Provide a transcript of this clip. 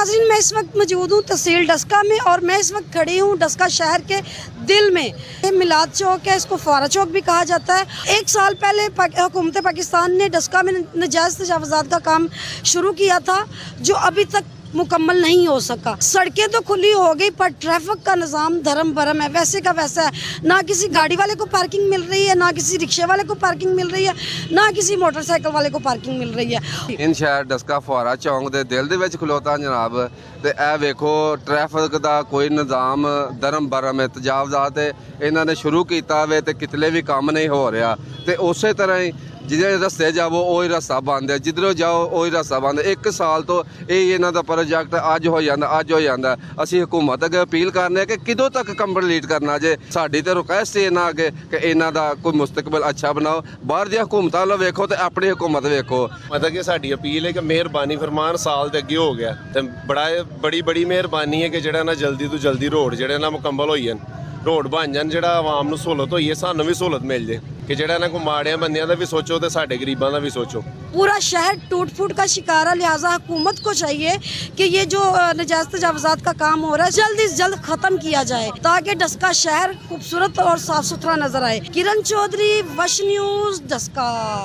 नाज़रीन, मैं इस वक्त मौजूद हूँ तहसील डस्का में और मैं इस वक्त खड़ी हूँ डस्का शहर के दिल में। ये मिलाद चौक है, इसको फुआरा चौक भी कहा जाता है। 1 साल पहले हुकूमत पाकिस्तान ने डस्का में नजायज़ तजावुज़ात का काम शुरू किया था, जो अभी तक मुकम्मल नहीं हो सका। सड़कें तो खुली हो गई पर ट्रैफिक का निज़ाम धर्म भरम है, वैसे का वैसा है। ना किसी गाड़ी वाले को पार्किंग मिल रही है, ना किसी रिक्शे वाले को पार्किंग मिल रही है, ना किसी मोटरसाइकिल वाले को पार्किंग मिल रही है। इन शहर डस्का फुआरा चौक के दिल दे विच खलोता जनाब, ते ए वेखो ट्रैफिक का कोई निज़ाम धर्म भरम है, तजावुज़ात इन्होंने शुरू किया वे ते कितने भी काम नहीं हो रहा। तो उस तरह ही जिधर रस्ते जाओ वही रस्ता बंद है, जिधरों जाओ वही रस्ता बंद है। 1 साल तो यही इन्हों का प्रोजेक्ट अज हो जाता। असी हुकूमत अगे अपील करने कि किदों तक कंप्लीट करना जे। साड़ी तो रिक्वेस्ट है इन्हों अगे कि इन्हों का कोई मुस्तकबिल अच्छा बनाओ। बाहर दी हुकूमत लो वेखो तो अपनी हुकूमत वेखो। मतलब कि साड़ी अपील है कि मेहरबानी फरमान साल के अगे हो गया तो बड़ी मेहरबानी है कि जो ना जल्दी तो जल्दी रोड जो ना मुकम्मल हो जाए, रोड बन जान, जो आवाम को सहूलत हो, सानू भी सहूलत मिल जाए कि जो ना कोई माड़िया बंदियां का भी सोचो तो साढ़े गरीबों का भी सोचो। पूरा शहर टूट फूट का शिकार है, लिहाजा हुकूमत को चाहिए कि ये जो नजायज़ तजावुज़ात का काम हो रहा है जल्द से जल्द ख़त्म किया जाए, ताकि डस्का शहर खूबसूरत और साफ सुथरा नजर आए। किरण चौधरी, वश न्यूज़, डस्का।